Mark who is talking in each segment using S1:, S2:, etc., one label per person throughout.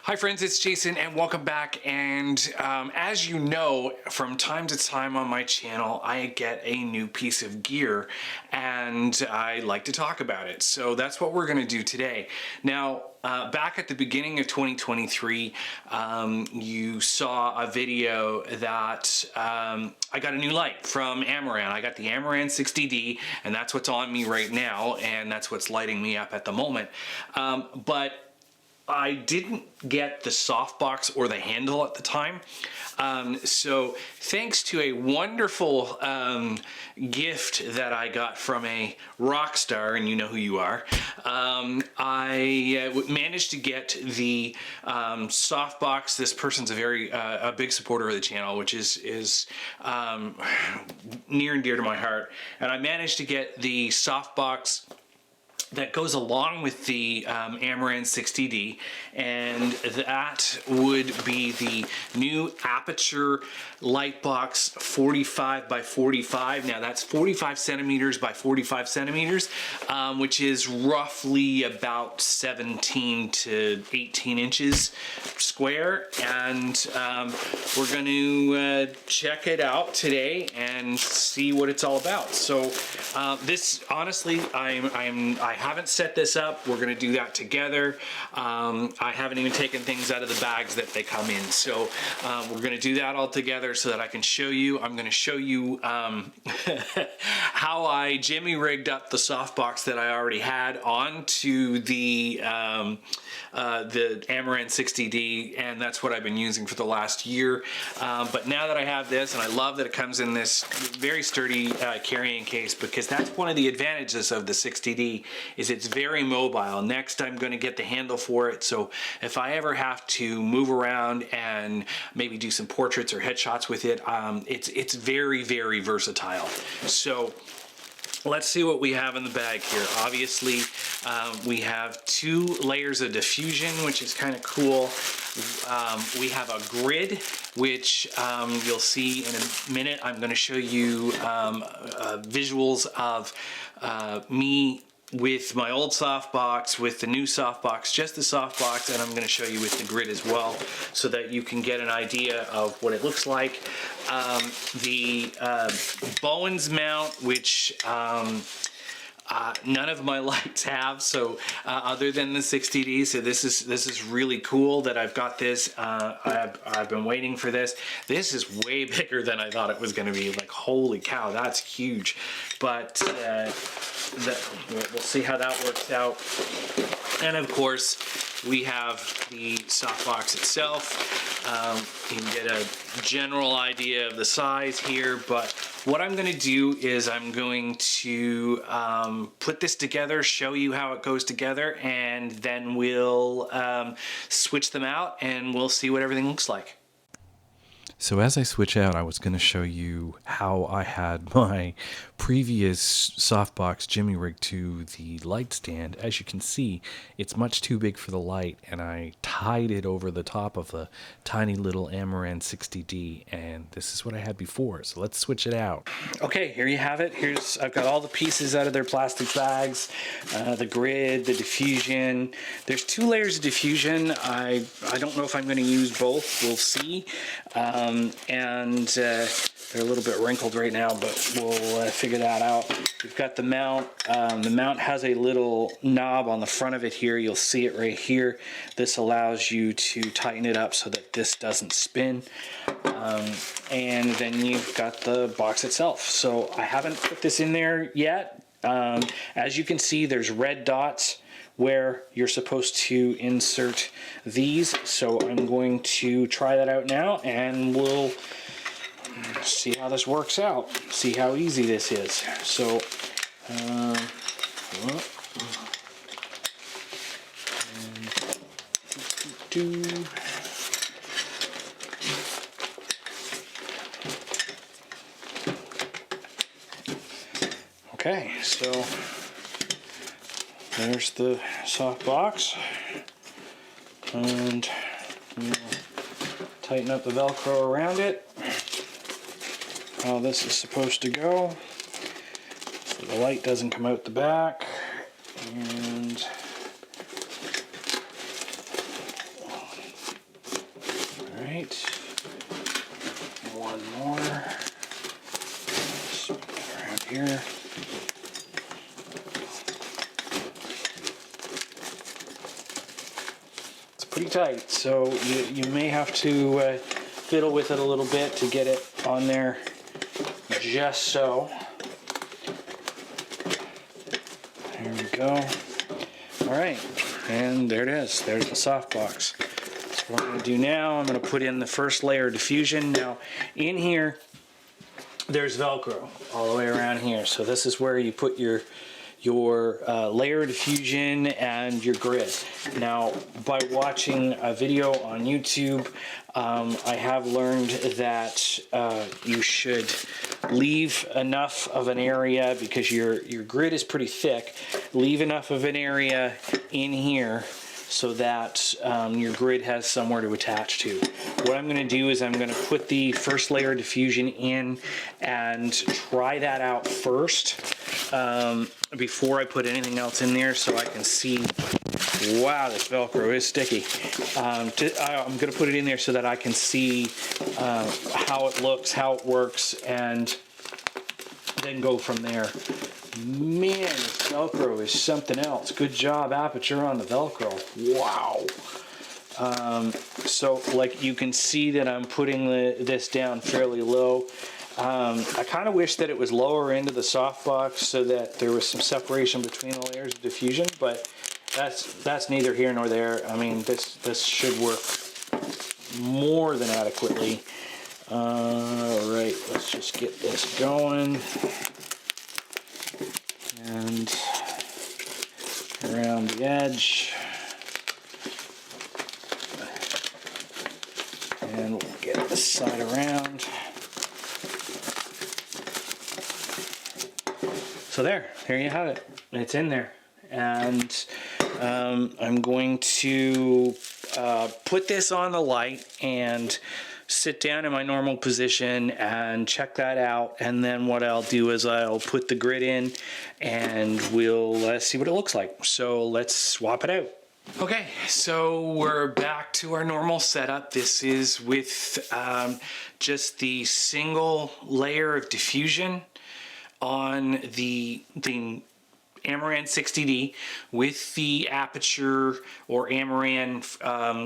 S1: Hi friends, it's Jason and welcome back. And as you know, from time to time on my channel, I get a new piece of gear and I like to talk about it. So that's what we're gonna do today. Now, back at the beginning of 2023, you saw a video that I got a new light from Amaran. I got the Amaran 60D, and that's what's on me right now, and that's what's lighting me up at the moment. But I didn't get the softbox or the handle at the time. So thanks to a wonderful gift that I got from a rock star, and you know who you are, I managed to get the softbox. This person's a big supporter of the channel, which is near and dear to my heart. And I managed to get the softbox that goes along with the Amaran 60D, and that would be the new Aputure Lightbox 45x45. Now that's 45 centimeters by 45 centimeters, which is roughly about 17 to 18 inches square. And we're going to check it out today and see what it's all about. So this, honestly, I haven't set this up. We're going to do that together. I haven't even taken things out of the bags that they come in. So we're going to do that all together so that I can show you. I'm going to show you how I jimmy rigged up the softbox that I already had onto the Amaran 60D, and that's what I've been using for the last year. But now that I have this, and I love that it comes in this very sturdy carrying case, because that's one of the advantages of the 60D, is it's very mobile. Next, I'm going to get the handle for it, so if I ever have to move around and maybe do some portraits or headshots with it, it's very, very versatile. So let's see what we have in the bag here. Obviously, we have 2 layers of diffusion, which is kind of cool. We have a grid, which you'll see in a minute. I'm going to show you visuals of me with my old softbox, with the new softbox, just the softbox, and I'm going to show you with the grid as well, so that you can get an idea of what it looks like. The Bowens mount, which none of my lights have, so other than the 60D, so this is really cool that I've got this. I've been waiting for this. This is way bigger than I thought it was going to be. Like, holy cow, that's huge. But we'll see how that works out. And of course, we have the softbox itself. You can get a general idea of the size here, but what I'm going to do is I'm going to put this together, show you how it goes together, and then we'll switch them out and we'll see what everything looks like.
S2: So as I switch out, I was going to show you how I had my previous softbox jimmy rig to the light stand. As you can see, it's much too big for the light, and I tied it over the top of the tiny little Amaran 60D, and this is what I had before. So let's switch it out.
S1: Okay, here you have it. I've got all the pieces out of their plastic bags, the grid, the diffusion. There's 2 layers of diffusion. I don't know if I'm going to use both. We'll see. They're a little bit wrinkled right now, but we'll figure that out. We've got the mount. The mount has a little knob on the front of it here. You'll see it right here. This allows you to tighten it up so that this doesn't spin. And then you've got the box itself. So I haven't put this in there yet. As you can see, there's red dots where you're supposed to insert these. So I'm going to try that out now, and we'll see how this works out, see how easy this is. So okay, so there's the soft box, and we'll tighten up the Velcro around it. How this is supposed to go, so the light doesn't come out the back, and right. One more. Just around here. It's pretty tight, so you may have to fiddle with it a little bit to get it on there just so. There we go. All right, and there it is. There's the softbox. So what I'm going to do now, I'm going to put in the first layer of diffusion. Now, in here, there's Velcro all the way around here. So this is where you put your layer of diffusion and your grid. Now, by watching a video on YouTube, I have learned that you should leave enough of an area, because your grid is pretty thick, leave enough of an area in here so that your grid has somewhere to attach to. What I'm going to do is I'm going to put the first layer of diffusion in and try that out first before I put anything else in there, so I can see. Wow, this Velcro is sticky. I'm going to put it in there so that I can see how it looks, how it works, and then go from there. Man, this Velcro is something else. Good job, Aputure, on the Velcro. Wow. So, like, you can see that I'm putting this down fairly low. I kind of wish that it was lower into the softbox so that there was some separation between the layers of diffusion, but that's neither here nor there. I mean, this should work more than adequately. All right, let's just get this going. And around the edge. And we'll get this side around. So there you have it. It's in there. And I'm going to put this on the light and sit down in my normal position and check that out. And then what I'll do is I'll put the grid in and we'll see what it looks like. So let's swap it out. Okay, so we're back to our normal setup. This is with just the single layer of diffusion on the Amaran 60D with the Aputure or Amaran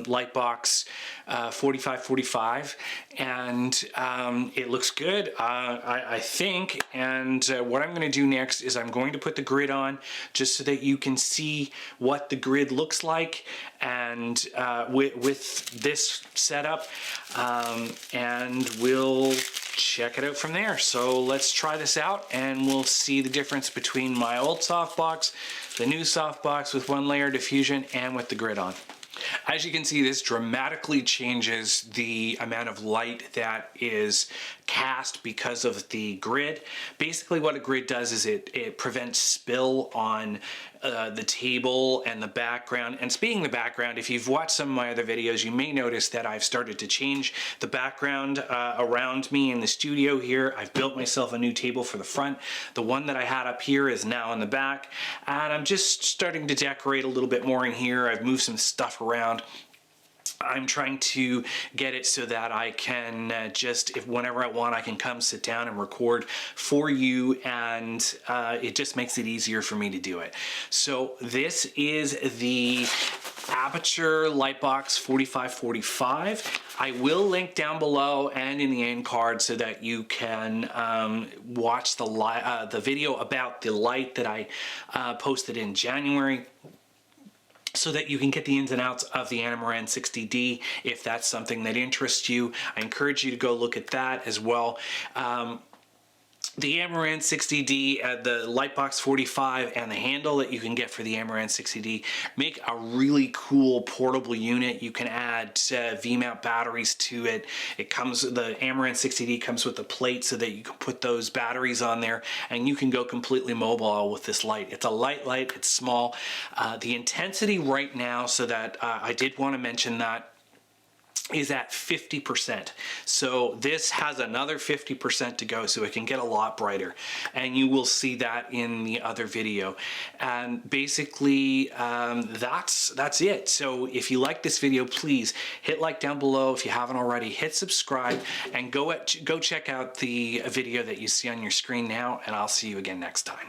S1: Lightbox 45x45, and it looks good, I think. And what I'm going to do next is I'm going to put the grid on just so that you can see what the grid looks like, and with this setup, and we'll check it out from there. So let's try this out and we'll see the difference between my old softbox, the new softbox with one layer diffusion, and with the grid on. As you can see, this dramatically changes the amount of light that is cast because of the grid. Basically what a grid does is it prevents spill on the table and the background. And speaking of the background, if you've watched some of my other videos, you may notice that I've started to change the background around me in the studio here. I've built myself a new table for the front. The one that I had up here is now in the back, and I'm just starting to decorate a little bit more in here. I've moved some stuff around. I'm trying to get it so that I can whenever I want, I can come sit down and record for you, and it just makes it easier for me to do it. So this is the Aputure Lightbox 45x45. I will link down below and in the end card so that you can watch the video about the light that I posted in January, so that you can get the ins and outs of the Amaran 60D if that's something that interests you. I encourage you to go look at that as well. The Amaran 60D, the Lightbox 45, and the handle that you can get for the Amaran 60D make a really cool portable unit. You can add V-mount batteries to it. The Amaran 60D comes with a plate so that you can put those batteries on there, and you can go completely mobile with this light. It's a light light, it's small. The intensity right now, so that I did want to mention that is at 50%. So this has another 50% to go, so it can get a lot brighter. And you will see that in the other video. And basically, that's it. So if you like this video, please hit like down below. If you haven't already, hit subscribe, and go check out the video that you see on your screen now, and I'll see you again next time.